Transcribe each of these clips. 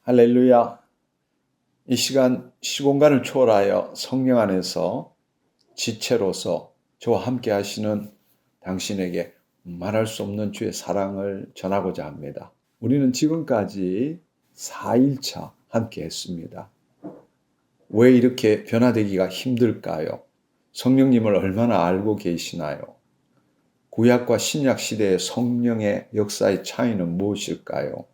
할렐루야. 이 시간 시공간을 초월하여 성령 안에서 지체로서 저와 함께 하시는 당신에게 말할 수 없는 주의 사랑을 전하고자 합니다. 우리는 지금까지 4일차 함께 했습니다. 왜 이렇게 변화되기가 힘들까요? 성령님을 얼마나 알고 계시나요? 구약과 신약 시대의 성령의 역사의 차이는 무엇일까요?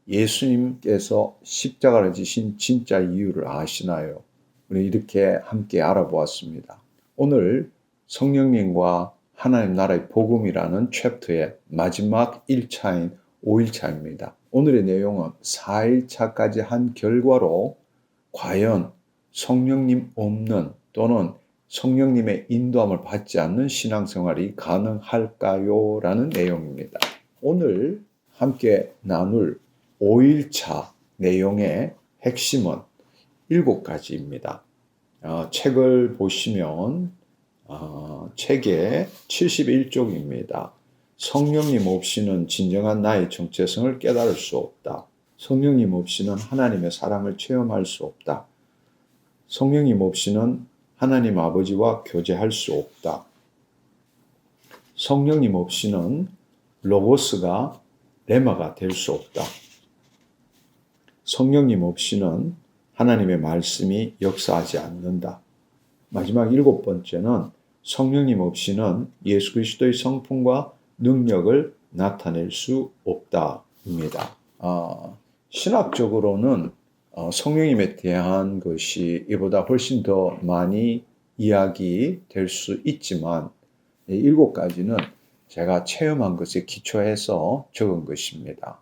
예수님께서 십자가를 지신 진짜 이유를 아시나요? 우리 이렇게 함께 알아보았습니다. 오늘 성령님과 하나님 나라의 복음이라는 챕터의 마지막 1차인 5일차입니다. 오늘의 내용은 4일차까지 한 결과로 과연 성령님 없는 또는 성령님의 인도함을 받지 않는 신앙생활이 가능할까요? 라는 내용입니다. 오늘 함께 나눌 5일차 내용의 핵심은 7가지입니다. 책을 보시면 책의 71쪽입니다. 성령님 없이는 진정한 나의 정체성을 깨달을 수 없다. 성령님 없이는 하나님의 사랑을 체험할 수 없다. 성령님 없이는 하나님 아버지와 교제할 수 없다. 성령님 없이는 로고스가 레마가 될 수 없다. 성령님 없이는 하나님의 말씀이 역사하지 않는다. 마지막 7번째는 성령님 없이는 예수 그리스도의 성품과 능력을 나타낼 수 없다입니다. 신학적으로는 성령님에 대한 것이 이보다 훨씬 더 많이 이야기될 수 있지만 7가지는 제가 체험한 것에 기초해서 적은 것입니다.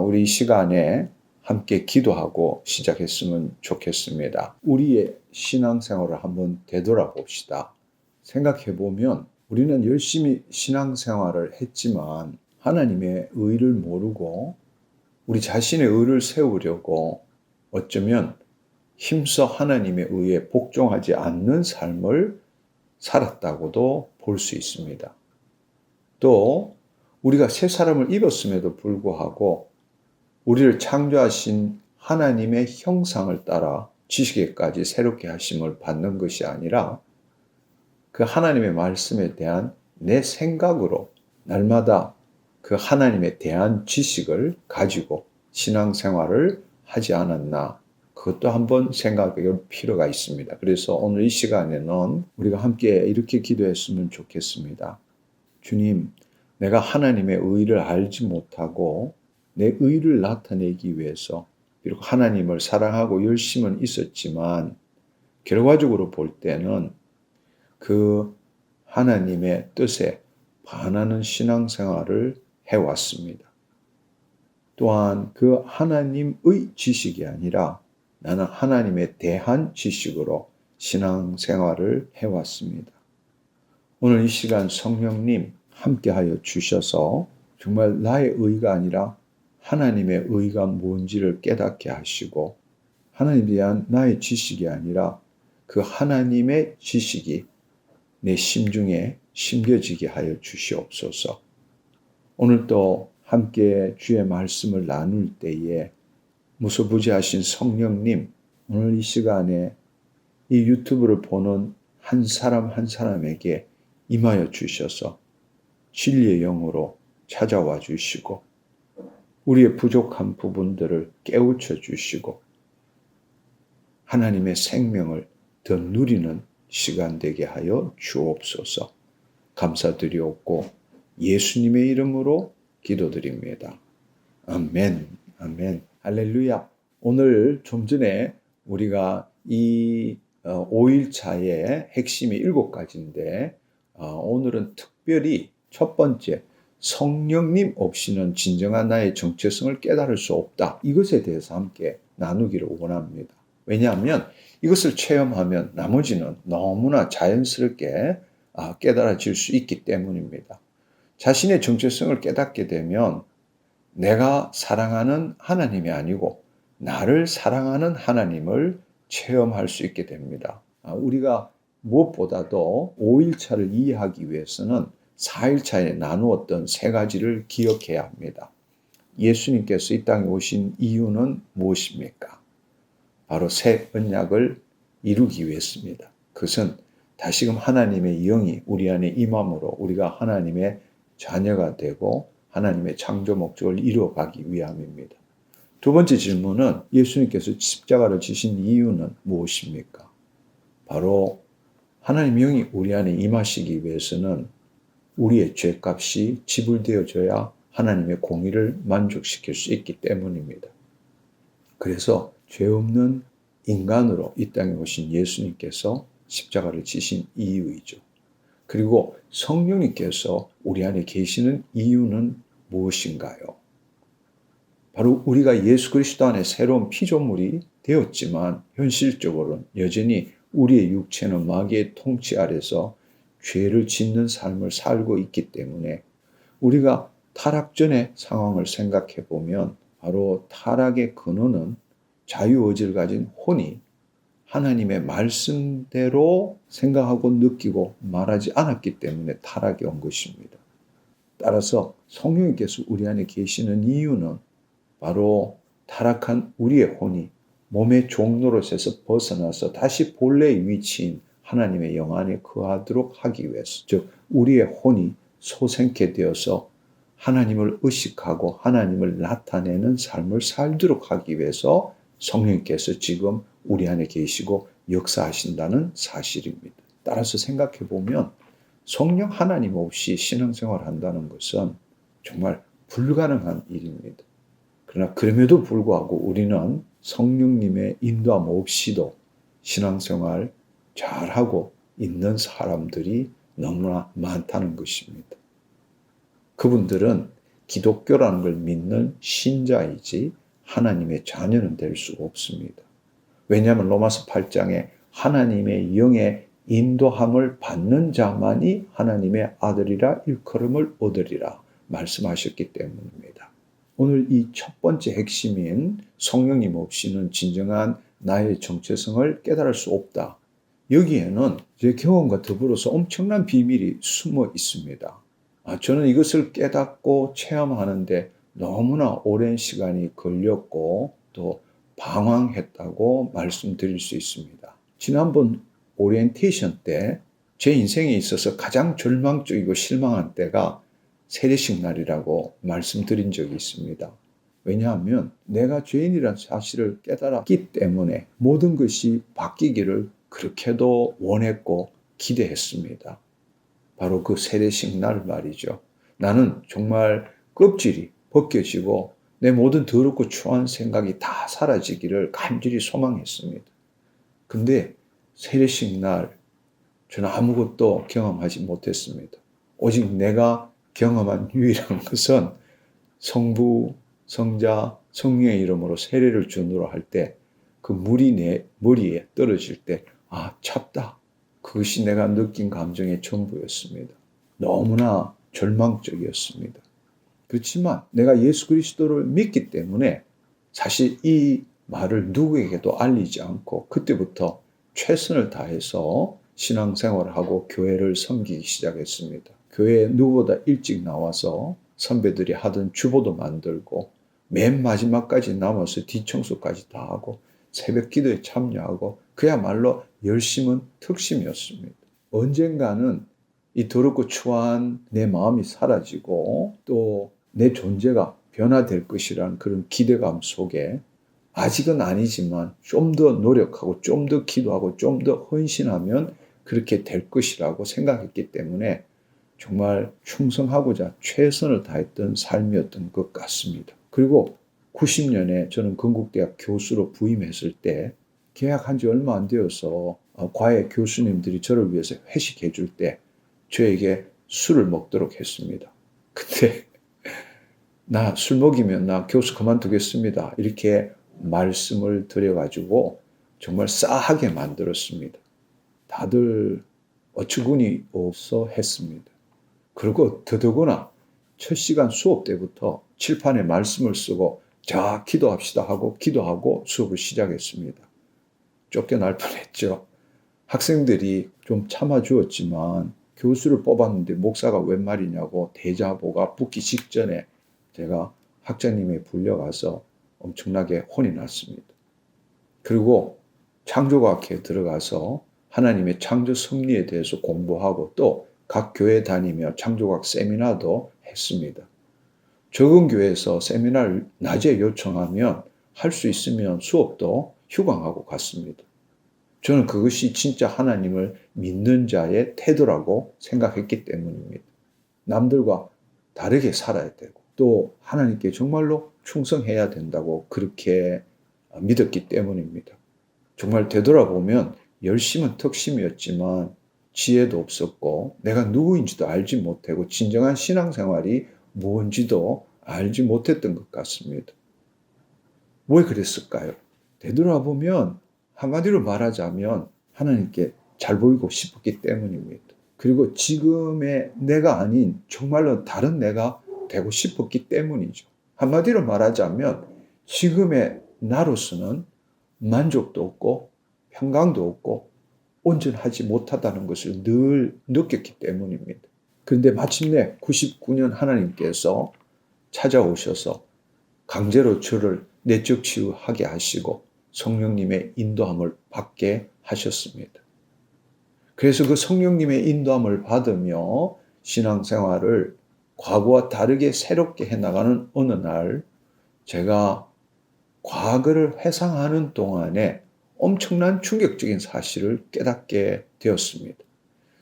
우리 이 시간에 함께 기도하고 시작했으면 좋겠습니다. 우리의 신앙생활을 한번 되돌아봅시다. 생각해보면 우리는 열심히 신앙생활을 했지만 하나님의 의를 모르고 우리 자신의 의를 세우려고 어쩌면 힘써 하나님의 의에 복종하지 않는 삶을 살았다고도 볼 수 있습니다. 또 우리가 새 사람을 입었음에도 불구하고 우리를 창조하신 하나님의 형상을 따라 지식에까지 새롭게 하심을 받는 것이 아니라 그 하나님의 말씀에 대한 내 생각으로 날마다 그 하나님에 대한 지식을 가지고 신앙생활을 하지 않았나, 그것도 한번 생각해 볼 필요가 있습니다. 그래서 오늘 이 시간에는 우리가 함께 이렇게 기도했으면 좋겠습니다. 주님, 내가 하나님의 의를 알지 못하고 내 의를 나타내기 위해서 비록 하나님을 사랑하고 열심은 있었지만 결과적으로 볼 때는 그 하나님의 뜻에 반하는 신앙생활을 해왔습니다. 또한 그 하나님의 지식이 아니라 나는 하나님에 대한 지식으로 신앙생활을 해왔습니다. 오늘 이 시간 성령님 함께하여 주셔서 정말 나의 의가 아니라 하나님의 의가 뭔지를 깨닫게 하시고 하나님에 대한 나의 지식이 아니라 그 하나님의 지식이 내 심중에 심겨지게 하여 주시옵소서. 오늘도 함께 주의 말씀을 나눌 때에 무소부지하신 성령님, 오늘 이 시간에 이 유튜브를 보는 한 사람 한 사람에게 임하여 주셔서 진리의 영으로 찾아와 주시고 우리의 부족한 부분들을 깨우쳐 주시고 하나님의 생명을 더 누리는 시간 되게 하여 주옵소서. 감사드리옵고 예수님의 이름으로 기도드립니다. 아멘, 아멘, 할렐루야. 오늘 좀 전에 우리가 이 5일차의 핵심이 7가지인데 오늘은 특별히 첫 번째, 성령님 없이는 진정한 나의 정체성을 깨달을 수 없다. 이것에 대해서 함께 나누기를 원합니다. 왜냐하면 이것을 체험하면 나머지는 너무나 자연스럽게 깨달아질 수 있기 때문입니다. 자신의 정체성을 깨닫게 되면 내가 사랑하는 하나님이 아니고 나를 사랑하는 하나님을 체험할 수 있게 됩니다. 우리가 무엇보다도 5일차를 이해하기 위해서는 4일차에 나누었던 3가지를 기억해야 합니다. 예수님께서 이 땅에 오신 이유는 무엇입니까? 바로 새 언약을 이루기 위해서입니다. 그것은 다시금 하나님의 영이 우리 안에 임함으로 우리가 하나님의 자녀가 되고 하나님의 창조 목적을 이루어가기 위함입니다. 두 번째 질문은 예수님께서 십자가를 지신 이유는 무엇입니까? 바로 하나님의 영이 우리 안에 임하시기 위해서는 우리의 죄값이 지불되어져야 하나님의 공의를 만족시킬 수 있기 때문입니다. 그래서 죄 없는 인간으로 이 땅에 오신 예수님께서 십자가를 지신 이유이죠. 그리고 성령님께서 우리 안에 계시는 이유는 무엇인가요? 바로 우리가 예수 그리스도 안에 새로운 피조물이 되었지만 현실적으로는 여전히 우리의 육체는 마귀의 통치 아래서 죄를 짓는 삶을 살고 있기 때문에 우리가 타락 전의 상황을 생각해 보면 바로 타락의 근원은 자유의지를 가진 혼이 하나님의 말씀대로 생각하고 느끼고 말하지 않았기 때문에 타락이 온 것입니다. 따라서 성령님께서 우리 안에 계시는 이유는 바로 타락한 우리의 혼이 몸의 종노릇에서 벗어나서 다시 본래의 위치인 하나님의 영 안에 거하도록 하기 위해서, 즉 우리의 혼이 소생케 되어서 하나님을 의식하고 하나님을 나타내는 삶을 살도록 하기 위해서 성령님께서 지금 우리 안에 계시고 역사하신다는 사실입니다. 따라서 생각해 보면 성령 하나님 없이 신앙생활을 한다는 것은 정말 불가능한 일입니다. 그러나 그럼에도 불구하고 우리는 성령님의 인도함 없이도 신앙생활 잘하고 있는 사람들이 너무나 많다는 것입니다. 그분들은 기독교라는 걸 믿는 신자이지 하나님의 자녀는 될 수가 없습니다. 왜냐하면 로마서 8장에 하나님의 영의 인도함을 받는 자만이 하나님의 아들이라 일컬음을 얻으리라 말씀하셨기 때문입니다. 오늘 이 첫 번째 핵심인 성령님 없이는 진정한 나의 정체성을 깨달을 수 없다. 여기에는 제 경험과 더불어서 엄청난 비밀이 숨어 있습니다. 저는 이것을 깨닫고 체험하는데 너무나 오랜 시간이 걸렸고 또 방황했다고 말씀드릴 수 있습니다. 지난번 오리엔테이션 때 제 인생에 있어서 가장 절망적이고 실망한 때가 세례식 날이라고 말씀드린 적이 있습니다. 왜냐하면 내가 죄인이라는 사실을 깨달았기 때문에 모든 것이 바뀌기를 그렇게도 원했고 기대했습니다. 바로 그 세례식 날 말이죠. 나는 정말 껍질이 벗겨지고 내 모든 더럽고 추한 생각이 다 사라지기를 간절히 소망했습니다. 근데 세례식 날 저는 아무것도 경험하지 못했습니다. 오직 내가 경험한 유일한 것은 성부, 성자, 성령의 이름으로 세례를 주노라 할 때 그 물이 내 머리에 떨어질 때 찼다. 그것이 내가 느낀 감정의 전부였습니다. 너무나 절망적이었습니다. 그렇지만 내가 예수 그리스도를 믿기 때문에 사실 이 말을 누구에게도 알리지 않고 그때부터 최선을 다해서 신앙생활을 하고 교회를 섬기기 시작했습니다. 교회에 누구보다 일찍 나와서 선배들이 하던 주보도 만들고 맨 마지막까지 남아서 뒷청소까지 다 하고 새벽 기도에 참여하고 그야말로 열심은 특심이었습니다. 언젠가는 이 더럽고 추한 내 마음이 사라지고 또 내 존재가 변화될 것이라는 그런 기대감 속에 아직은 아니지만 좀 더 노력하고 좀 더 기도하고 좀 더 헌신하면 그렇게 될 것이라고 생각했기 때문에 정말 충성하고자 최선을 다했던 삶이었던 것 같습니다. 그리고 90년에 저는 건국대학 교수로 부임했을 때 계약한 지 얼마 안 되어서 과외 교수님들이 저를 위해서 회식해 줄 때 저에게 술을 먹도록 했습니다. 근데 나 술 먹이면 나 교수 그만두겠습니다. 이렇게 말씀을 드려가지고 정말 싸하게 만들었습니다. 다들 어처구니 없어 했습니다. 그리고 더더구나 첫 시간 수업 때부터 칠판에 말씀을 쓰고 자 기도합시다 하고 기도하고 수업을 시작했습니다. 쫓겨날 뻔했죠. 학생들이 좀 참아주었지만 교수를 뽑았는데 목사가 웬 말이냐고 대자보가 붙기 직전에 제가 학자님이 불려가서 엄청나게 혼이 났습니다. 그리고 창조과학회에 들어가서 하나님의 창조 섭리에 대해서 공부하고 또 각 교회 다니며 창조과학 세미나도 했습니다. 적은 교회에서 세미나를 낮에 요청하면 할 수 있으면 수업도 휴강하고 갔습니다. 저는 그것이 진짜 하나님을 믿는 자의 태도라고 생각했기 때문입니다. 남들과 다르게 살아야 되고 또 하나님께 정말로 충성해야 된다고 그렇게 믿었기 때문입니다. 정말 되돌아보면 열심은 턱심이었지만 지혜도 없었고 내가 누구인지도 알지 못하고 진정한 신앙생활이 뭔지도 알지 못했던 것 같습니다. 왜 그랬을까요? 되돌아보면 한마디로 말하자면 하나님께 잘 보이고 싶었기 때문입니다. 그리고 지금의 내가 아닌 정말로 다른 내가 되고 싶었기 때문이죠. 한마디로 말하자면 지금의 나로서는 만족도 없고 평강도 없고 온전하지 못하다는 것을 늘 느꼈기 때문입니다. 그런데 마침내 99년 하나님께서 찾아오셔서 강제로 저를 내적 치유하게 하시고 성령님의 인도함을 받게 하셨습니다. 그래서 그 성령님의 인도함을 받으며 신앙생활을 과거와 다르게 새롭게 해나가는 어느 날 제가 과거를 회상하는 동안에 엄청난 충격적인 사실을 깨닫게 되었습니다.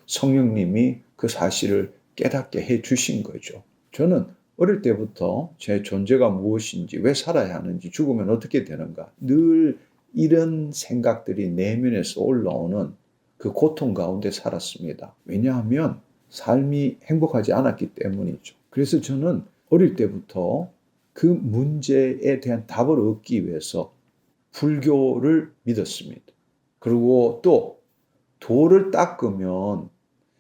성령님이 그 사실을 깨닫게 해 주신 거죠. 저는 어릴 때부터 제 존재가 무엇인지, 왜 살아야 하는지, 죽으면 어떻게 되는가, 늘 이런 생각들이 내면에서 올라오는 그 고통 가운데 살았습니다. 왜냐하면 삶이 행복하지 않았기 때문이죠. 그래서 저는 어릴 때부터 그 문제에 대한 답을 얻기 위해서 불교를 믿었습니다. 그리고 또 도를 닦으면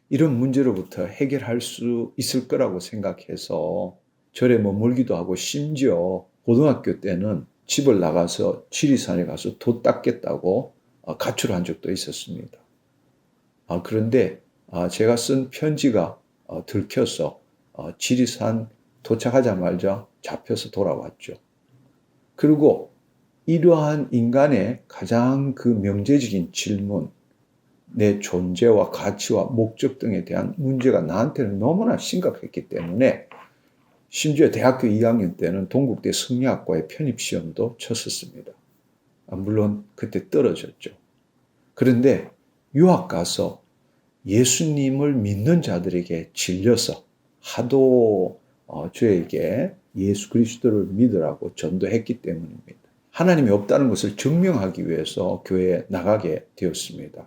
이런 문제로부터 해결할 수 있을 거라고 생각해서 절에 머물기도 하고 심지어 고등학교 때는 집을 나가서 지리산에 가서 도 닦겠다고 가출한 적도 있었습니다. 그런데 제가 쓴 편지가 들켜서 지리산 도착하자마자 잡혀서 돌아왔죠. 그리고 이러한 인간의 가장 그 명제적인 질문, 내 존재와 가치와 목적 등에 대한 문제가 나한테는 너무나 심각했기 때문에 심지어 대학교 2학년 때는 동국대 성리학과의 편입시험도 쳤었습니다. 물론 그때 떨어졌죠. 그런데 유학 가서 예수님을 믿는 자들에게 질려서 하도 저에게 예수 그리스도를 믿으라고 전도했기 때문입니다. 하나님이 없다는 것을 증명하기 위해서 교회에 나가게 되었습니다.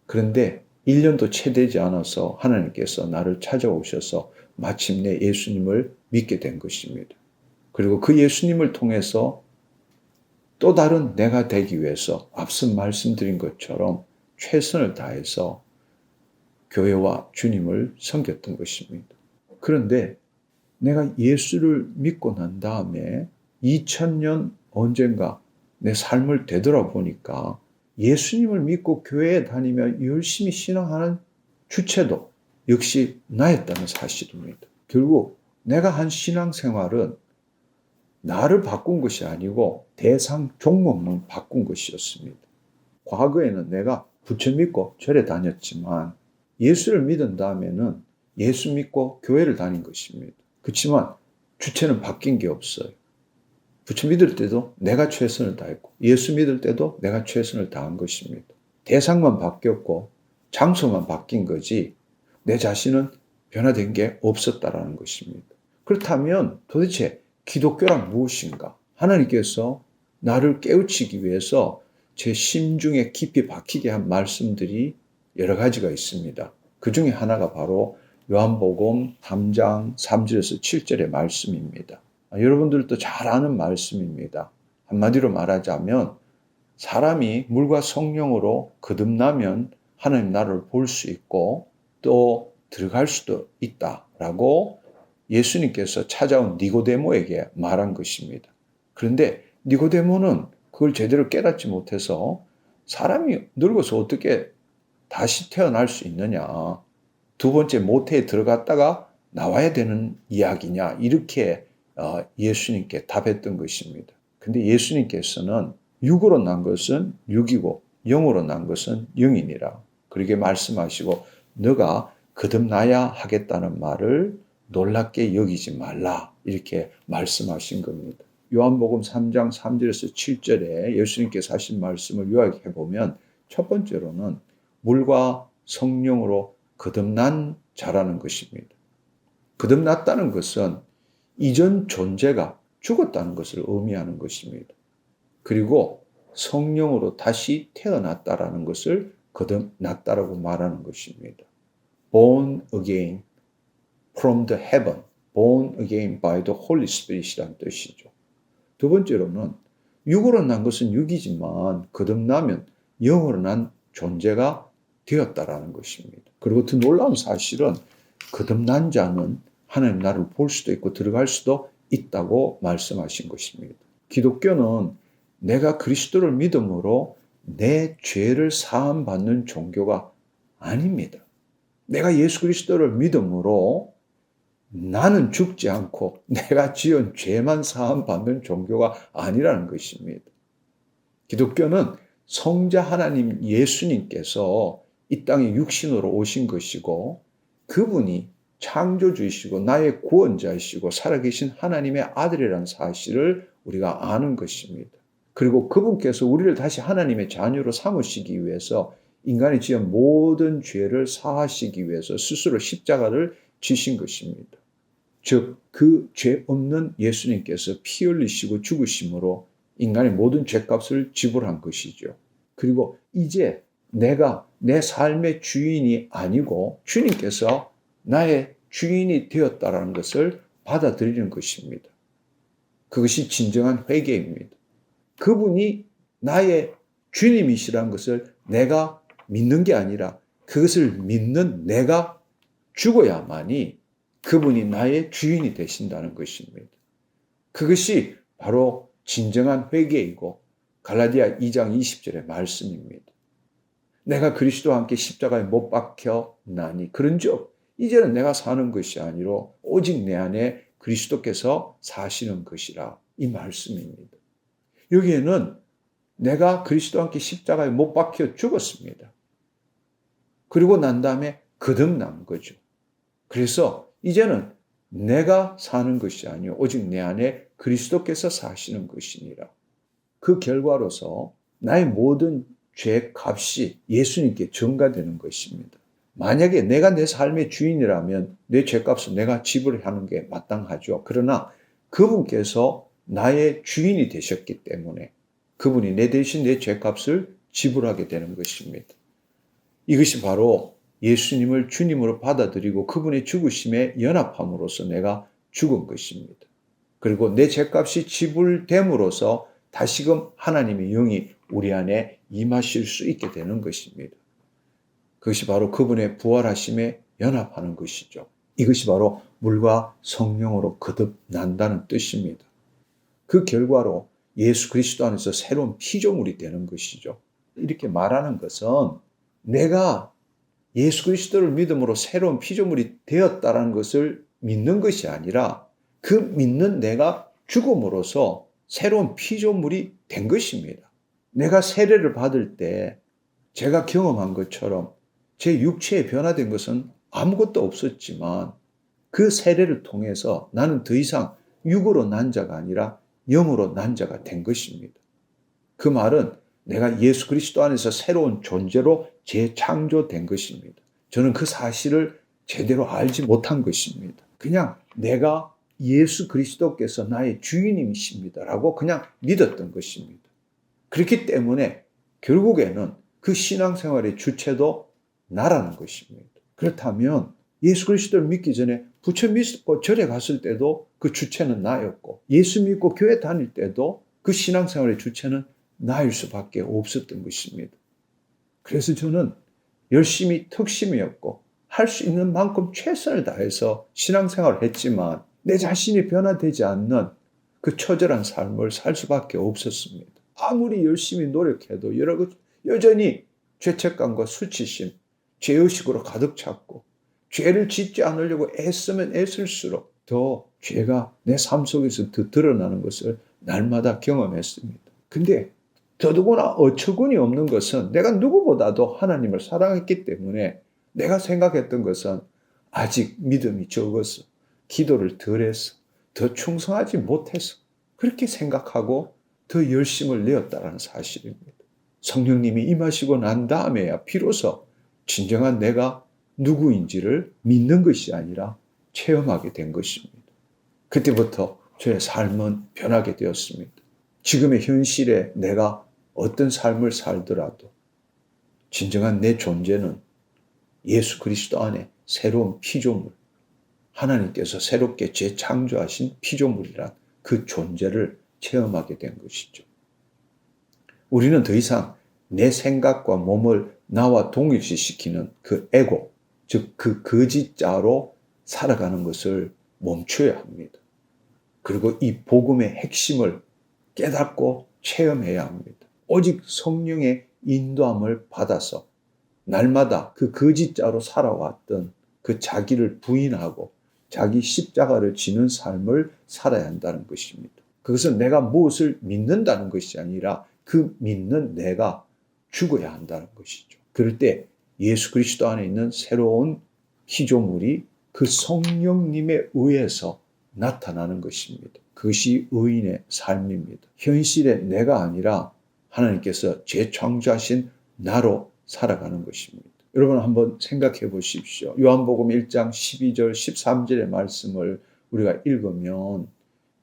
그런데 1년도 채 되지 않아서 하나님께서 나를 찾아오셔서 마침내 예수님을 믿게 된 것입니다. 그리고 그 예수님을 통해서 또 다른 내가 되기 위해서 앞서 말씀드린 것처럼 최선을 다해서 교회와 주님을 섬겼던 것입니다. 그런데 내가 예수를 믿고 난 다음에 2000년 언젠가 내 삶을 되돌아보니까 예수님을 믿고 교회에 다니며 열심히 신앙하는 주체도 역시 나였다는 사실입니다. 결국 내가 한 신앙생활은 나를 바꾼 것이 아니고 대상 종목만 바꾼 것이었습니다. 과거에는 내가 부처 믿고 절에 다녔지만 예수를 믿은 다음에는 예수 믿고 교회를 다닌 것입니다. 그렇지만 주체는 바뀐 게 없어요. 부처 믿을 때도 내가 최선을 다했고 예수 믿을 때도 내가 최선을 다한 것입니다. 대상만 바뀌었고 장소만 바뀐 거지 내 자신은 변화된 게 없었다라는 것입니다. 그렇다면 도대체 기독교란 무엇인가? 하나님께서 나를 깨우치기 위해서 제 심중에 깊이 박히게 한 말씀들이 여러 가지가 있습니다. 그 중에 하나가 바로 요한복음 3장 3절에서 7절의 말씀입니다. 여러분들도 잘 아는 말씀입니다. 한마디로 말하자면 사람이 물과 성령으로 거듭나면 하나님 나라를 볼 수 있고 또 들어갈 수도 있다라고 예수님께서 찾아온 니고데모에게 말한 것입니다. 그런데 니고데모는 그걸 제대로 깨닫지 못해서 사람이 늙어서 어떻게 다시 태어날 수 있느냐, 두 번째 모태에 들어갔다가 나와야 되는 이야기냐, 이렇게 예수님께 답했던 것입니다. 근데 예수님께서는 육으로 난 것은 육이고 영으로 난 것은 영이니라. 그렇게 말씀하시고 너가 거듭나야 하겠다는 말을 놀랍게 여기지 말라. 이렇게 말씀하신 겁니다. 요한복음 3장 3절에서 7절에 예수님께서 하신 말씀을 요약해 보면 첫 번째로는 물과 성령으로 거듭난 자라는 것입니다. 거듭났다는 것은 이전 존재가 죽었다는 것을 의미하는 것입니다. 그리고 성령으로 다시 태어났다라는 것을 거듭났다라고 말하는 것입니다. Born again from the heaven, born again by the Holy Spirit이라는 뜻이죠. 두 번째로는 육으로 난 것은 육이지만 거듭나면 영으로 난 존재가 되었다라는 것입니다. 그리고 더 놀라운 사실은 거듭난 자는 하나님 나라를 볼 수도 있고 들어갈 수도 있다고 말씀하신 것입니다. 기독교는 내가 그리스도를 믿음으로 내 죄를 사함받는 종교가 아닙니다. 내가 예수 그리스도를 믿음으로 나는 죽지 않고 내가 지은 죄만 사함받는 종교가 아니라는 것입니다. 기독교는 성자 하나님 예수님께서 이 땅에 육신으로 오신 것이고 그분이 창조주이시고 나의 구원자이시고 살아계신 하나님의 아들이라는 사실을 우리가 아는 것입니다. 그리고 그분께서 우리를 다시 하나님의 자녀로 삼으시기 위해서 인간이 지은 모든 죄를 사하시기 위해서 스스로 십자가를 지신 것입니다. 즉, 그 죄 없는 예수님께서 피 흘리시고 죽으심으로 인간의 모든 죄값을 지불한 것이죠. 그리고 이제 내가 내 삶의 주인이 아니고 주님께서 나의 주인이 되었다는 것을 받아들이는 것입니다. 그것이 진정한 회개입니다. 그분이 나의 주님이시라는 것을 내가 믿는 게 아니라 그것을 믿는 내가 죽어야만이 그분이 나의 주인이 되신다는 것입니다. 그것이 바로 진정한 회개이고 갈라디아 2장 20절의 말씀입니다. 내가 그리스도와 함께 십자가에 못 박혀 나니 그런즉 이제는 내가 사는 것이 아니로 오직 내 안에 그리스도께서 사시는 것이라 이 말씀입니다. 여기에는 내가 그리스도와 함께 십자가에 못 박혀 죽었습니다. 그리고 난 다음에 거듭난 거죠. 그래서 이제는 내가 사는 것이 아니요 오직 내 안에 그리스도께서 사시는 것이니라. 그 결과로서 나의 모든 죄 값이 예수님께 전가되는 것입니다. 만약에 내가 내 삶의 주인이라면 내 죄값을 내가 지불하는 게 마땅하죠. 그러나 그분께서 나의 주인이 되셨기 때문에 그분이 내 대신 내 죄값을 지불하게 되는 것입니다. 이것이 바로 예수님을 주님으로 받아들이고 그분의 죽으심에 연합함으로써 내가 죽은 것입니다. 그리고 내 죄값이 지불됨으로써 다시금 하나님의 영이 우리 안에 임하실 수 있게 되는 것입니다. 그것이 바로 그분의 부활하심에 연합하는 것이죠. 이것이 바로 물과 성령으로 거듭난다는 뜻입니다. 그 결과로 예수 그리스도 안에서 새로운 피조물이 되는 것이죠. 이렇게 말하는 것은 내가 예수 그리스도를 믿음으로 새로운 피조물이 되었다는 것을 믿는 것이 아니라 그 믿는 내가 죽음으로써 새로운 피조물이 된 것입니다. 내가 세례를 받을 때 제가 경험한 것처럼 제 육체에 변화된 것은 아무것도 없었지만 그 세례를 통해서 나는 더 이상 육으로 난 자가 아니라 영으로 난 자가 된 것입니다. 그 말은 내가 예수 그리스도 안에서 새로운 존재로 재창조된 것입니다. 저는 그 사실을 제대로 알지 못한 것입니다. 그냥 내가 예수 그리스도께서 나의 주인이십니다라고 그냥 믿었던 것입니다. 그렇기 때문에 결국에는 그 신앙생활의 주체도 나라는 것입니다. 그렇다면 예수 그리스도를 믿기 전에 부처 믿고 절에 갔을 때도 그 주체는 나였고 예수 믿고 교회 다닐 때도 그 신앙생활의 주체는 나일 수밖에 없었던 것입니다. 그래서 저는 열심히 특심이었고 할 수 있는 만큼 최선을 다해서 신앙생활을 했지만 내 자신이 변화되지 않는 그 처절한 삶을 살 수밖에 없었습니다. 아무리 열심히 노력해도 여전히 죄책감과 수치심, 죄의식으로 가득 찼고 죄를 짓지 않으려고 애쓰면 애쓸수록 더 죄가 내 삶 속에서 더 드러나는 것을 날마다 경험했습니다. 근데 더더구나 어처구니 없는 것은 내가 누구보다도 하나님을 사랑했기 때문에 내가 생각했던 것은 아직 믿음이 적어서, 기도를 덜 해서, 더 충성하지 못해서 그렇게 생각하고 더 열심을 내었다는 사실입니다. 성령님이 임하시고 난 다음에야 비로소 진정한 내가 누구인지를 믿는 것이 아니라 체험하게 된 것입니다. 그때부터 저의 삶은 변하게 되었습니다. 지금의 현실에 내가 어떤 삶을 살더라도 진정한 내 존재는 예수 그리스도 안에 새로운 피조물, 하나님께서 새롭게 재창조하신 피조물이란 그 존재를 체험하게 된 것이죠. 우리는 더 이상 내 생각과 몸을 나와 동일시시키는 그 에고, 즉 그 거짓자로 살아가는 것을 멈춰야 합니다. 그리고 이 복음의 핵심을 깨닫고 체험해야 합니다. 오직 성령의 인도함을 받아서 날마다 그 거짓자로 살아왔던 그 자기를 부인하고 자기 십자가를 지는 삶을 살아야 한다는 것입니다. 그것은 내가 무엇을 믿는다는 것이 아니라 그 믿는 내가 죽어야 한다는 것이죠. 그럴 때 예수 그리스도 안에 있는 새로운 피조물이 그 성령님에 의해서 나타나는 것입니다. 그것이 의인의 삶입니다. 현실의 내가 아니라 하나님께서 재창조하신 나로 살아가는 것입니다. 여러분 한번 생각해 보십시오. 요한복음 1장 12절 13절의 말씀을 우리가 읽으면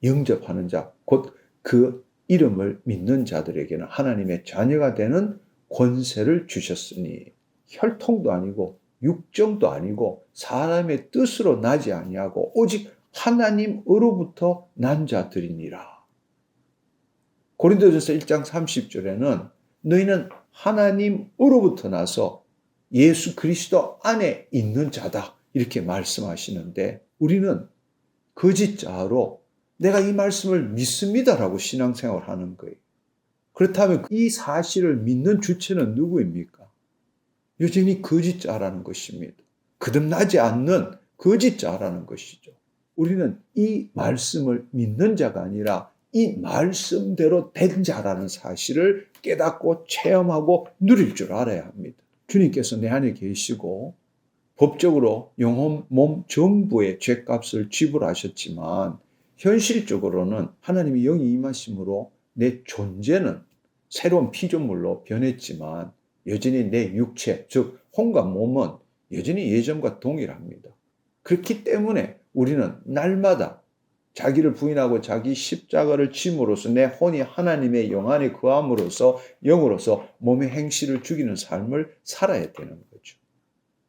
영접하는 자, 곧 그 이름을 믿는 자들에게는 하나님의 자녀가 되는 권세를 주셨으니 혈통도 아니고 육정도 아니고 사람의 뜻으로 나지 아니하고 오직 하나님으로부터 난 자들이니라. 고린도전서 1장 30절에는 너희는 하나님으로부터 나서 예수 그리스도 안에 있는 자다 이렇게 말씀하시는데 우리는 거짓자로 내가 이 말씀을 믿습니다라고 신앙생활을 하는 거예요. 그렇다면 이 사실을 믿는 주체는 누구입니까? 여전히 거짓자라는 것입니다. 거듭나지 않는 거짓자라는 것이죠. 우리는 이 말씀을 믿는 자가 아니라 이 말씀대로 된 자라는 사실을 깨닫고 체험하고 누릴 줄 알아야 합니다. 주님께서 내 안에 계시고 법적으로 영혼, 몸 전부의 죄값을 지불하셨지만 현실적으로는 하나님의 영이 임하심으로 내 존재는 새로운 피조물로 변했지만 여전히 내 육체, 즉 혼과 몸은 여전히 예전과 동일합니다. 그렇기 때문에 우리는 날마다 자기를 부인하고 자기 십자가를 짐으로써 내 혼이 하나님의 영 안에 거함으로써 영으로서 몸의 행실을 죽이는 삶을 살아야 되는 거죠.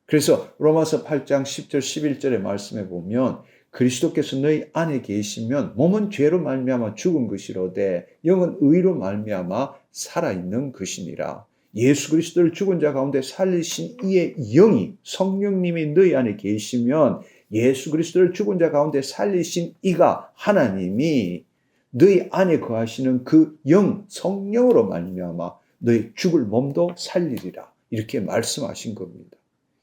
그래서 로마서 8장 10절 11절의 말씀에 보면 그리스도께서 너희 안에 계시면 몸은 죄로 말미암아 죽은 것이로되 영은 의로 말미암아 살아있는 것이니라. 예수 그리스도를 죽은 자 가운데 살리신 이의 영이 성령님이 너희 안에 계시면 예수 그리스도를 죽은 자 가운데 살리신 이가 하나님이 너희 안에 거하시는 그 영 성령으로 말미암아 너희 죽을 몸도 살리리라 이렇게 말씀하신 겁니다.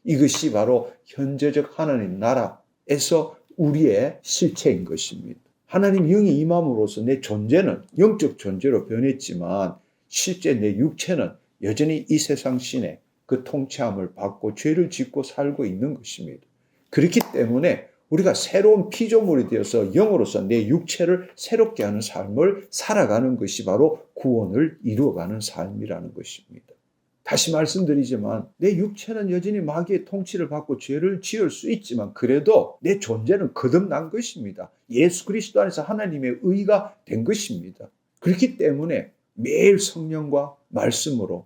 이것이 바로 현재적 하나님 나라에서 우리의 실체인 것입니다. 하나님 영이 임함으로써 내 존재는 영적 존재로 변했지만 실제 내 육체는 여전히 이 세상 신의 그 통치함을 받고 죄를 짓고 살고 있는 것입니다. 그렇기 때문에 우리가 새로운 피조물이 되어서 영으로서 내 육체를 새롭게 하는 삶을 살아가는 것이 바로 구원을 이루어가는 삶이라는 것입니다. 다시 말씀드리지만 내 육체는 여전히 마귀의 통치를 받고 죄를 지을 수 있지만 그래도 내 존재는 거듭난 것입니다. 예수 그리스도 안에서 하나님의 의가 된 것입니다. 그렇기 때문에 매일 성령과 말씀으로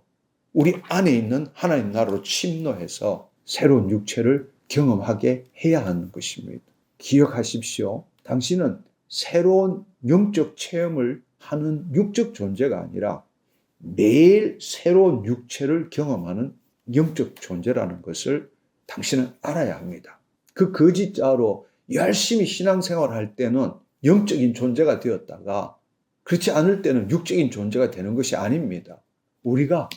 우리 안에 있는 하나님 나라로 침노해서 새로운 육체를 경험하게 해야 하는 것입니다. 기억하십시오. 당신은 새로운 영적 체험을 하는 육적 존재가 아니라 매일 새로운 육체를 경험하는 영적 존재라는 것을 당신은 알아야 합니다. 그 거짓자로 열심히 신앙생활을 할 때는 영적인 존재가 되었다가 그렇지 않을 때는 육적인 존재가 되는 것이 아닙니다. 우리가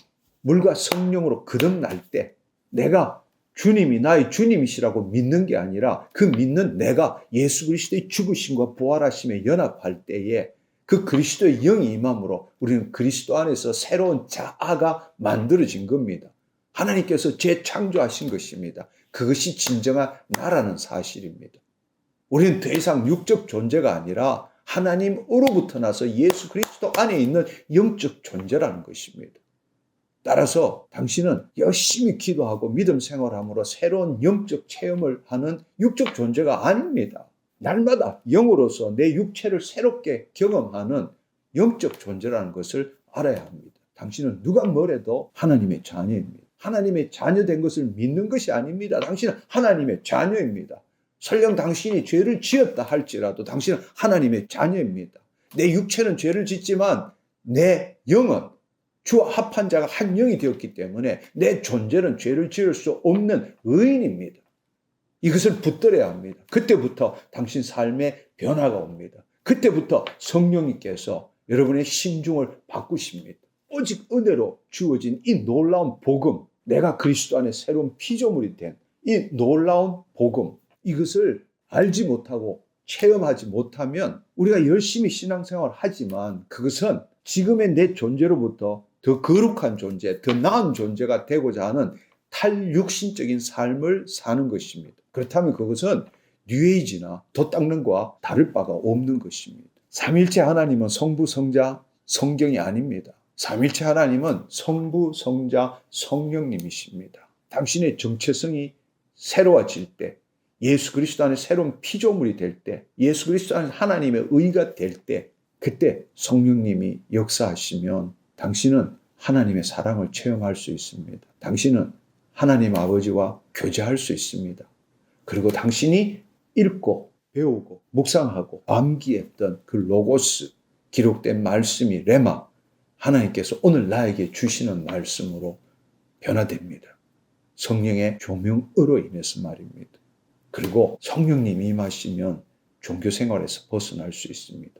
물과 성령으로 거듭날 때 내가 주님이 나의 주님이시라고 믿는 게 아니라 그 믿는 내가 예수 그리스도의 죽으심과 부활하심에 연합할 때에 그 그리스도의 영이 임함으로 우리는 그리스도 안에서 새로운 자아가 만들어진 겁니다. 하나님께서 재창조하신 것입니다. 그것이 진정한 나라는 사실입니다. 우리는 더 이상 육적 존재가 아니라 하나님으로부터 나서 예수 그리스도 안에 있는 영적 존재라는 것입니다. 따라서 당신은 열심히 기도하고 믿음 생활함으로 새로운 영적 체험을 하는 육적 존재가 아닙니다. 날마다 영으로서 내 육체를 새롭게 경험하는 영적 존재라는 것을 알아야 합니다. 당신은 누가 뭐래도 하나님의 자녀입니다. 하나님의 자녀된 것을 믿는 것이 아닙니다. 당신은 하나님의 자녀입니다. 설령 당신이 죄를 지었다 할지라도 당신은 하나님의 자녀입니다. 내 육체는 죄를 짓지만 내 영은 주와 합한 자가 한 영이 되었기 때문에 내 존재는 죄를 지을 수 없는 의인입니다. 이것을 붙들어야 합니다. 그때부터 당신 삶에 변화가 옵니다. 그때부터 성령님께서 여러분의 심중을 바꾸십니다. 오직 은혜로 주어진 이 놀라운 복음, 내가 그리스도 안에 새로운 피조물이 된 이 놀라운 복음, 이것을 알지 못하고 체험하지 못하면 우리가 열심히 신앙생활을 하지만 그것은 지금의 내 존재로부터 더 거룩한 존재, 더 나은 존재가 되고자 하는 탈육신적인 삶을 사는 것입니다. 그렇다면 그것은 뉴에이지나 돛 닦는 것과 다를 바가 없는 것입니다. 삼일체 하나님은 성부, 성자, 성경이 아닙니다. 삼일체 하나님은 성부, 성자, 성령님이십니다. 당신의 정체성이 새로워질 때, 예수 그리스도 안에 새로운 피조물이 될 때, 예수 그리스도 안에 하나님의 의가 될 때, 그때 성령님이 역사하시면 당신은 하나님의 사랑을 체험할 수 있습니다. 당신은 하나님 아버지와 교제할 수 있습니다. 그리고 당신이 읽고 배우고 묵상하고 암기했던 그 로고스, 기록된 말씀이 레마, 하나님께서 오늘 나에게 주시는 말씀으로 변화됩니다. 성령의 조명으로 인해서 말입니다. 그리고 성령님이 임하시면 종교생활에서 벗어날 수 있습니다.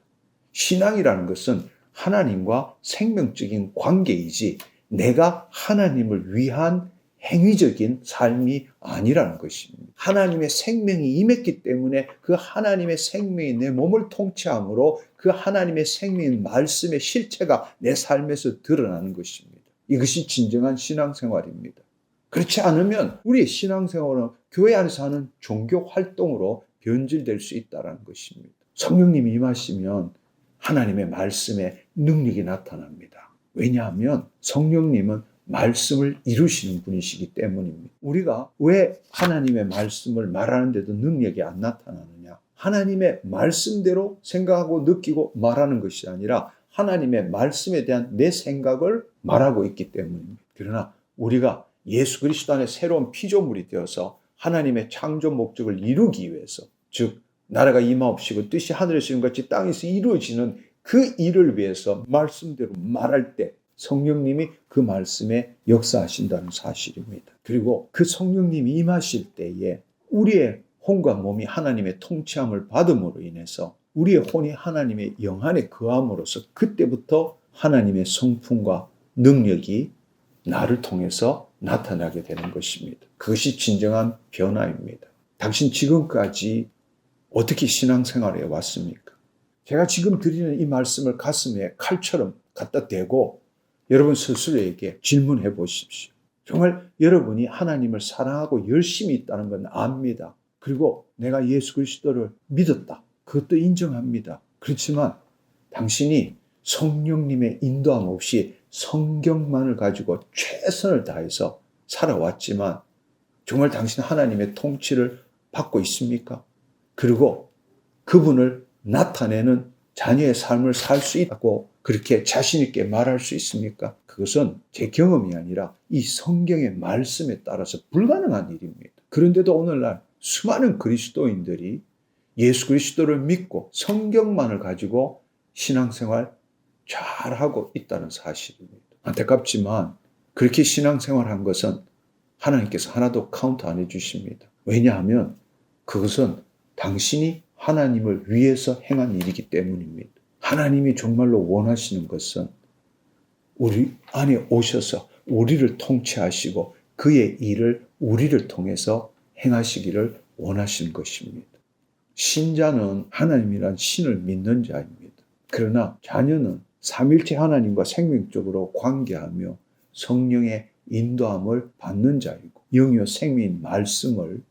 신앙이라는 것은 하나님과 생명적인 관계이지 내가 하나님을 위한 행위적인 삶이 아니라는 것입니다. 하나님의 생명이 임했기 때문에 그 하나님의 생명이 내 몸을 통치함으로 그 하나님의 생명인 말씀의 실체가 내 삶에서 드러나는 것입니다. 이것이 진정한 신앙생활입니다. 그렇지 않으면 우리의 신앙생활은 교회 안에서 하는 종교 활동으로 변질될 수 있다는 것입니다. 성령님이 임하시면 하나님의 말씀에 능력이 나타납니다. 왜냐하면 성령님은 말씀을 이루시는 분이시기 때문입니다. 우리가 왜 하나님의 말씀을 말하는데도 능력이 안 나타나느냐? 하나님의 말씀대로 생각하고 느끼고 말하는 것이 아니라 하나님의 말씀에 대한 내 생각을 말하고 있기 때문입니다. 그러나 우리가 예수 그리스도 안에 새로운 피조물이 되어서 하나님의 창조 목적을 이루기 위해서, 즉 나라가 임하옵시고 뜻이 하늘에서 이룬 같이 땅에서 이루어지는 그 일을 위해서 말씀대로 말할 때 성령님이 그 말씀에 역사하신다는 사실입니다. 그리고 그 성령님이 임하실 때에 우리의 혼과 몸이 하나님의 통치함을 받음으로 인해서 우리의 혼이 하나님의 영 안에 거함으로써 그때부터 하나님의 성품과 능력이 나를 통해서 나타나게 되는 것입니다. 그것이 진정한 변화입니다. 당신 지금까지 어떻게 신앙생활에 왔습니까? 제가 지금 드리는 이 말씀을 가슴에 칼처럼 갖다 대고 여러분 스스로에게 질문해 보십시오. 정말 여러분이 하나님을 사랑하고 열심히 있다는 건 압니다. 그리고 내가 예수 그리스도를 믿었다. 그것도 인정합니다. 그렇지만 당신이 성령님의 인도함 없이 성경만을 가지고 최선을 다해서 살아왔지만 정말 당신 하나님의 통치를 받고 있습니까? 그리고 그분을 나타내는 자녀의 삶을 살 수 있다고 그렇게 자신 있게 말할 수 있습니까? 그것은 제 경험이 아니라 이 성경의 말씀에 따라서 불가능한 일입니다. 그런데도 오늘날 수많은 그리스도인들이 예수 그리스도를 믿고 성경만을 가지고 신앙생활 잘하고 있다는 사실입니다. 안타깝지만 그렇게 신앙생활한 것은 하나님께서 하나도 카운트 안 해주십니다. 왜냐하면 그것은 당신이 하나님을 위해서 행한 일이기 때문입니다. 하나님이 정말로 원하시는 것은 우리 안에 오셔서 우리를 통치하시고 그의 일을 우리를 통해서 행하시기를 원하시는 것입니다. 신자는 하나님이란 신을 믿는 자입니다. 그러나 자녀는 삼일체 하나님과 생명적으로 관계하며 성령의 인도함을 받는 자이고 영이요 생명인 말씀을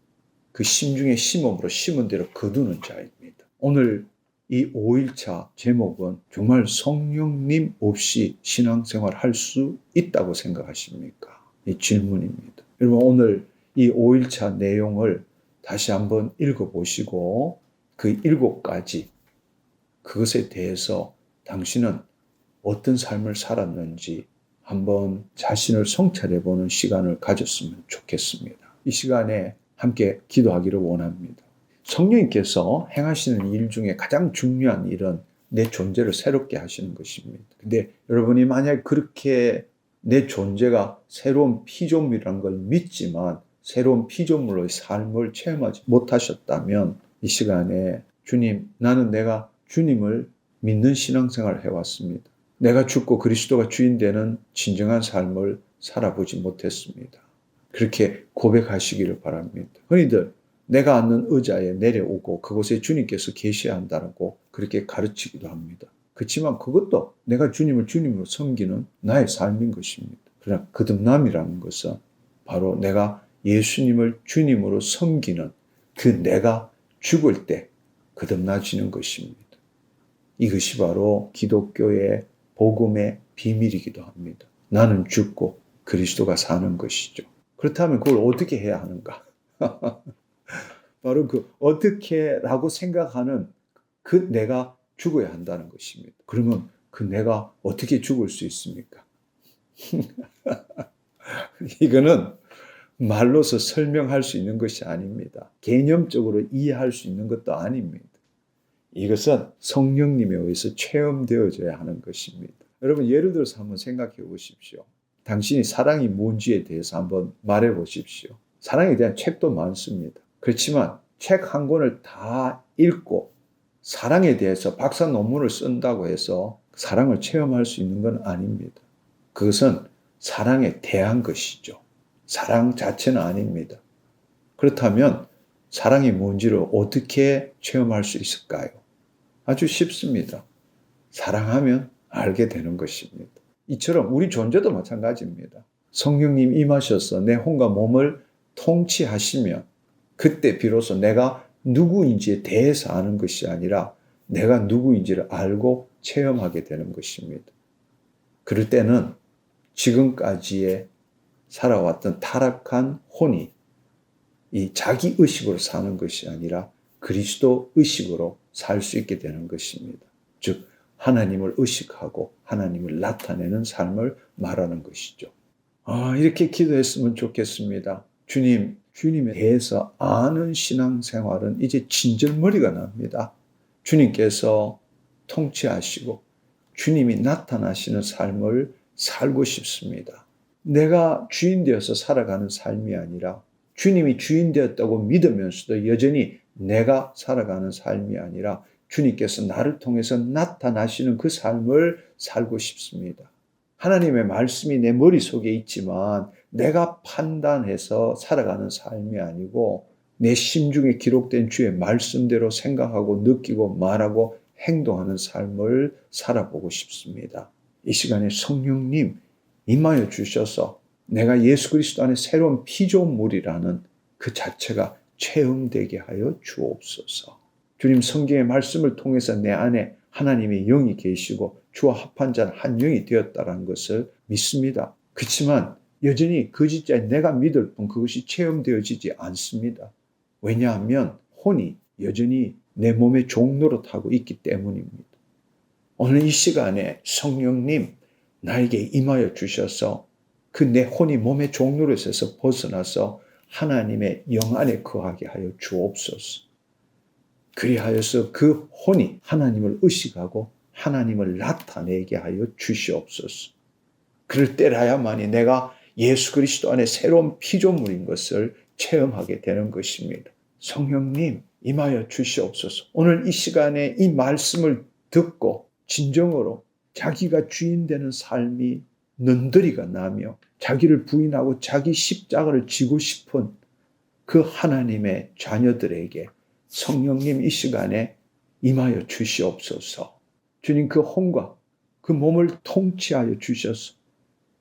그 심중에 심음으로 심은 대로 거두는 자입니다. 오늘 이 5일차 제목은 정말 성령님 없이 신앙생활 할 수 있다고 생각하십니까? 이 질문입니다. 여러분 오늘 이 5일차 내용을 다시 한번 읽어보시고 그 7가지 그것에 대해서 당신은 어떤 삶을 살았는지 한번 자신을 성찰해보는 시간을 가졌으면 좋겠습니다. 이 시간에 함께 기도하기를 원합니다. 성령님께서 행하시는 일 중에 가장 중요한 일은 내 존재를 새롭게 하시는 것입니다. 근데 여러분이 만약 그렇게 내 존재가 새로운 피조물이라는 걸 믿지만 새로운 피조물의 삶을 체험하지 못하셨다면 이 시간에 주님, 나는 내가 주님을 믿는 신앙생활을 해왔습니다. 내가 죽고 그리스도가 주인 되는 진정한 삶을 살아보지 못했습니다. 그렇게 고백하시기를 바랍니다. 흔히들 내가 앉는 의자에 내려오고 그곳에 주님께서 계셔야 한다고 그렇게 가르치기도 합니다. 그렇지만 그것도 내가 주님을 주님으로 섬기는 나의 삶인 것입니다. 그러나 거듭남이라는 것은 바로 내가 예수님을 주님으로 섬기는 그 내가 죽을 때 거듭나지는 것입니다. 이것이 바로 기독교의 복음의 비밀이기도 합니다. 나는 죽고 그리스도가 사는 것이죠. 그렇다면 그걸 어떻게 해야 하는가? 바로 그 어떻게라고 생각하는 그 내가 죽어야 한다는 것입니다. 그러면 그 내가 어떻게 죽을 수 있습니까? 이거는 말로서 설명할 수 있는 것이 아닙니다. 개념적으로 이해할 수 있는 것도 아닙니다. 이것은 성령님에 의해서 체험되어져야 하는 것입니다. 여러분 예를 들어서 한번 생각해 보십시오. 당신이 사랑이 뭔지에 대해서 한번 말해 보십시오. 사랑에 대한 책도 많습니다. 그렇지만 책 한 권을 다 읽고 사랑에 대해서 박사 논문을 쓴다고 해서 사랑을 체험할 수 있는 건 아닙니다. 그것은 사랑에 대한 것이죠. 사랑 자체는 아닙니다. 그렇다면 사랑이 뭔지를 어떻게 체험할 수 있을까요? 아주 쉽습니다. 사랑하면 알게 되는 것입니다. 이처럼 우리 존재도 마찬가지입니다. 성령님 임하셔서 내 혼과 몸을 통치하시면 그때 비로소 내가 누구인지에 대해서 아는 것이 아니라 내가 누구인지를 알고 체험하게 되는 것입니다. 그럴 때는 지금까지의 살아왔던 타락한 혼이 이 자기 의식으로 사는 것이 아니라 그리스도 의식으로 살 수 있게 되는 것입니다. 즉 하나님을 의식하고 하나님을 나타내는 삶을 말하는 것이죠. 이렇게 기도했으면 좋겠습니다. 주님에 대해서 아는 신앙생활은 이제 진절머리가 납니다. 주님께서 통치하시고 주님이 나타나시는 삶을 살고 싶습니다. 내가 주인 되어서 살아가는 삶이 아니라 주님이 주인 되었다고 믿으면서도 여전히 내가 살아가는 삶이 아니라 주님께서 나를 통해서 나타나시는 그 삶을 살고 싶습니다. 하나님의 말씀이 내 머릿속에 있지만 내가 판단해서 살아가는 삶이 아니고 내 심중에 기록된 주의 말씀대로 생각하고 느끼고 말하고 행동하는 삶을 살아보고 싶습니다. 이 시간에 성령님 임하여 주셔서 내가 예수 그리스도 안에 새로운 피조물이라는 그 자체가 체험되게 하여 주옵소서. 주님 성경의 말씀을 통해서 내 안에 하나님의 영이 계시고 주와 합한 자는 한 영이 되었다는 것을 믿습니다. 그렇지만 여전히 거짓자인 내가 믿을 뿐 그것이 체험되어지지 않습니다. 왜냐하면 혼이 여전히 내 몸의 종노릇하고 있기 때문입니다. 오늘 이 시간에 성령님 나에게 임하여 주셔서 그 내 혼이 몸의 종노릇에서 벗어나서 하나님의 영 안에 거하게 하여 주옵소서. 그리하여서 그 혼이 하나님을 의식하고 하나님을 나타내게 하여 주시옵소서. 그럴 때라야만이 내가 예수 그리스도 안에 새로운 피조물인 것을 체험하게 되는 것입니다. 성령님 임하여 주시옵소서. 오늘 이 시간에 이 말씀을 듣고 진정으로 자기가 주인 되는 삶이 는더리가 나며 자기를 부인하고 자기 십자가를 지고 싶은 그 하나님의 자녀들에게 성령님 이 시간에 임하여 주시옵소서. 주님, 그 혼과 그 몸을 통치하여 주셔서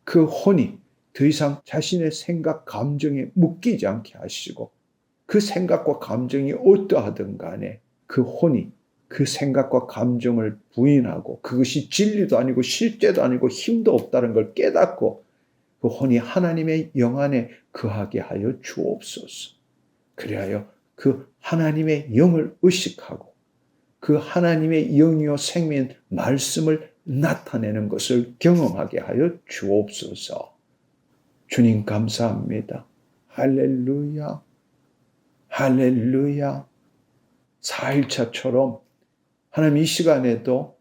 그 혼이 더 이상 자신의 생각, 감정에 묶이지 않게 하시고 그 생각과 감정이 어떠하든 간에 그 혼이 그 생각과 감정을 부인하고 그것이 진리도 아니고 실제도 아니고 힘도 없다는 걸 깨닫고 그 혼이 하나님의 영 안에 거하게 하여 주옵소서. 그리하여 그 하나님의 영을 의식하고 그 하나님의 영이요 생명인 말씀을 나타내는 것을 경험하게 하여 주옵소서. 주님 감사합니다. 할렐루야. 할렐루야. 4일차처럼 하나님 이 시간에도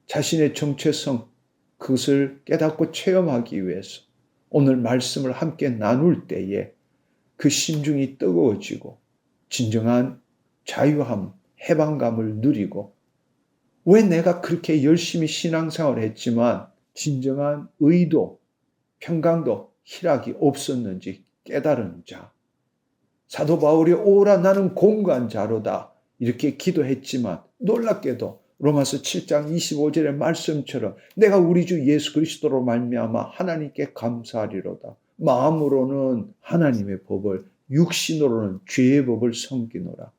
자신의 정체성 그것을 깨닫고 체험하기 위해서 오늘 말씀을 함께 나눌 때에 그 심중이 뜨거워지고 진정한 자유함, 해방감을 누리고 왜 내가 그렇게 열심히 신앙생활을 했지만 진정한 의도, 평강도, 희락이 없었는지 깨달은 자. 사도 바울이 오라 나는 공고한 자로다 이렇게 기도했지만 놀랍게도 로마서 7장 25절의 말씀처럼 내가 우리 주 예수 그리스도로 말미암아 하나님께 감사하리로다. 마음으로는 하나님의 법을, 육신으로는 죄의 법을 섬기노라.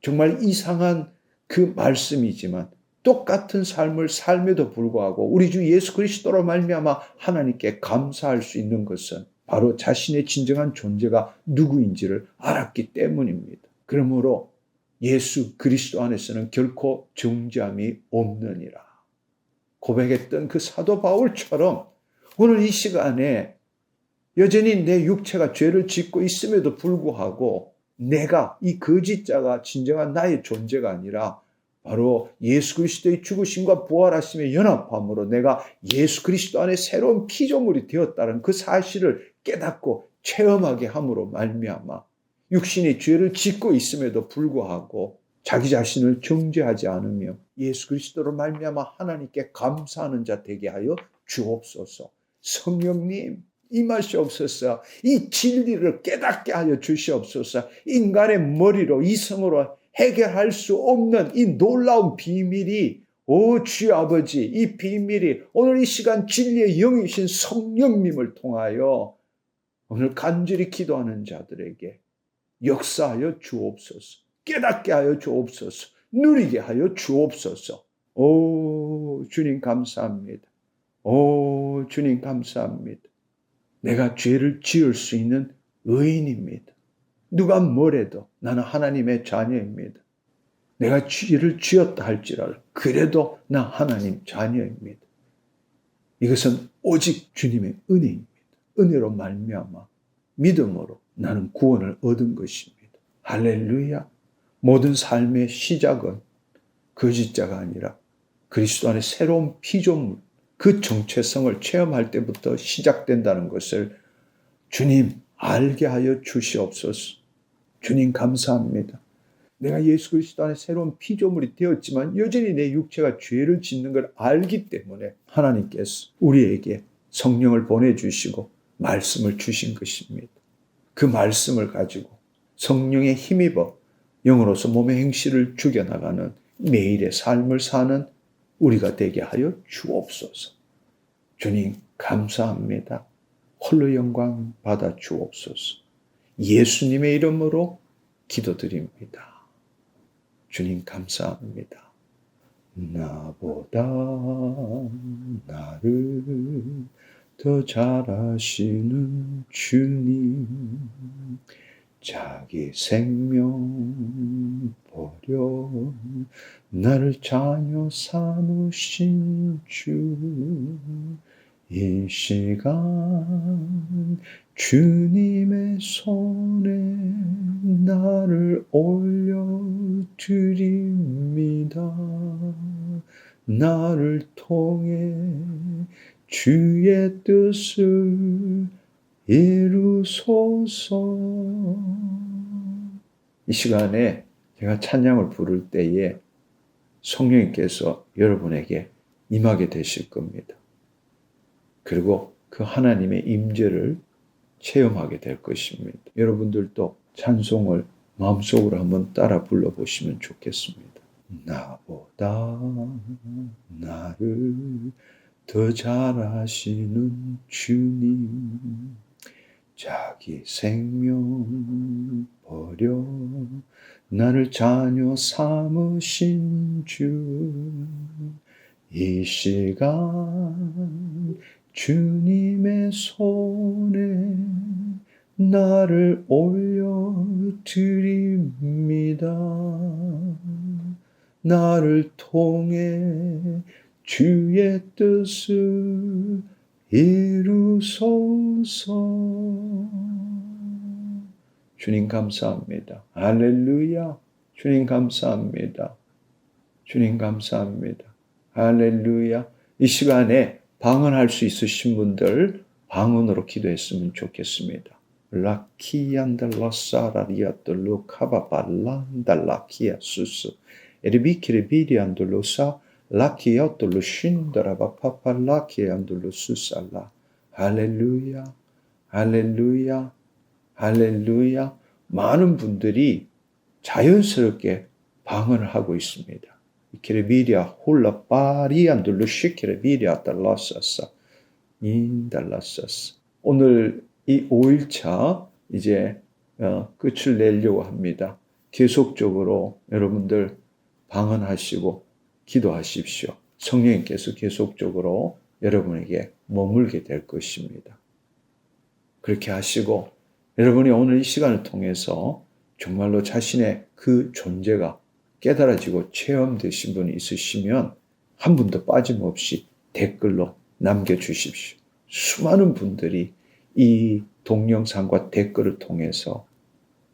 정말 이상한 그 말씀이지만 똑같은 삶을 삶에도 불구하고 우리 주 예수 그리스도로 말미암아 하나님께 감사할 수 있는 것은 바로 자신의 진정한 존재가 누구인지를 알았기 때문입니다. 그러므로 예수 그리스도 안에서는 결코 정죄함이 없느니라 고백했던 그 사도 바울처럼 오늘 이 시간에 여전히 내 육체가 죄를 짓고 있음에도 불구하고 내가 이 거짓자가 진정한 나의 존재가 아니라 바로 예수 그리스도의 죽으심과 부활하심의 연합함으로 내가 예수 그리스도 안에 새로운 피조물이 되었다는 그 사실을 깨닫고 체험하게 함으로 말미암아 육신이 죄를 짓고 있음에도 불구하고 자기 자신을 정죄하지 않으며 예수 그리스도로 말미암아 하나님께 감사하는 자 되게 하여 주옵소서. 성령님 임하시옵소서. 이 진리를 깨닫게 하여 주시옵소서. 인간의 머리로 이성으로 해결할 수 없는 이 놀라운 비밀이 오 주여 아버지 이 비밀이 오늘 이 시간 진리의 영이신 성령님을 통하여 오늘 간절히 기도하는 자들에게 역사하여 주옵소서. 깨닫게 하여 주옵소서. 누리게 하여 주옵소서. 오 주님 감사합니다. 오 주님 감사합니다. 내가 죄를 지을 수 있는 의인입니다. 누가 뭐래도 나는 하나님의 자녀입니다. 내가 죄를 지었다 할지라도 그래도 나 하나님 자녀입니다. 이것은 오직 주님의 은혜입니다. 은혜로 말미암아 믿음으로 나는 구원을 얻은 것입니다. 할렐루야. 모든 삶의 시작은 거짓자가 아니라 그리스도 안에 새로운 피조물 그 정체성을 체험할 때부터 시작된다는 것을 주님 알게 하여 주시옵소서. 주님 감사합니다. 내가 예수 그리스도 안에 새로운 피조물이 되었지만 여전히 내 육체가 죄를 짓는 걸 알기 때문에 하나님께서 우리에게 성령을 보내주시고 말씀을 주신 것입니다. 그 말씀을 가지고 성령에 힘입어 영으로서 몸의 행실을 죽여나가는 매일의 삶을 사는 우리가 되게 하여 주옵소서. 주님 감사합니다. 홀로 영광 받아 주옵소서. 예수님의 이름으로 기도드립니다. 주님 감사합니다. 나보다 나를 더 잘 아시는 주님 자기 생명 버려 나를 자녀 삼으신 주 이 시간 주님의 손에 나를 올려드립니다. 나를 통해 주의 뜻을 이루소서. 이 시간에 제가 찬양을 부를 때에 성령님께서 여러분에게 임하게 되실 겁니다. 그리고 그 하나님의 임재를 체험하게 될 것입니다. 여러분들도 찬송을 마음속으로 한번 따라 불러보시면 좋겠습니다. 나보다 나를 더 잘 아시는 주님, 자기 생명 버려 나를 자녀 삼으신 주, 이 시간 주님의 손에 나를 올려드립니다. 나를 통해 주의 뜻을 이루소서. 주님 감사합니다. 할렐루야. 주님 감사합니다. 주님 감사합니다. 할렐루야. 이 시간에 방언할 수 있으신 분들 방언으로 기도했으면 좋겠습니다. 라키안달라사라리아돌로 카바발란달라키아수스 에르비키르비리안돌로사 라키아돌로 쉰다라바파팔라키안돌로 수살라. 할렐루야. 할렐루야. 할렐루야. 많은 분들이 자연스럽게 방언을 하고 있습니다. 키르비리아 홀라 파리안돌로 시키르비리아 달라사사 인달라사사. 오늘 이 5일차 이제 끝을 내려고 합니다. 계속적으로 여러분들 방언하시고 기도하십시오. 성령님께서 계속적으로 여러분에게 머물게 될 것입니다. 그렇게 하시고 여러분이 오늘 이 시간을 통해서 정말로 자신의 그 존재가 깨달아지고 체험되신 분이 있으시면 한 분도 빠짐없이 댓글로 남겨주십시오. 수많은 분들이 이 동영상과 댓글을 통해서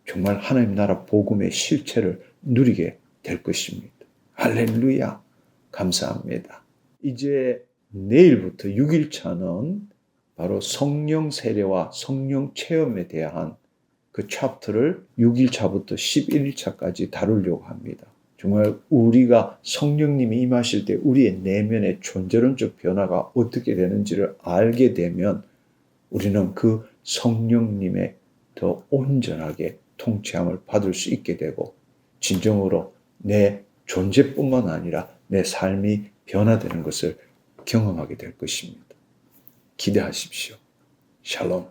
정말 하나님 나라 복음의 실체를 누리게 될 것입니다. 할렐루야. 감사합니다. 이제 내일부터 6일차는 바로 성령 세례와 성령 체험에 대한 그 챕터를 6일차부터 11일차까지 다루려고 합니다. 정말 우리가 성령님이 임하실 때 우리의 내면의 존재론적 변화가 어떻게 되는지를 알게 되면 우리는 그 성령님의 더 온전하게 통치함을 받을 수 있게 되고 진정으로 내 존재뿐만 아니라 내 삶이 변화되는 것을 경험하게 될 것입니다. 기대하십시오. 샬롬.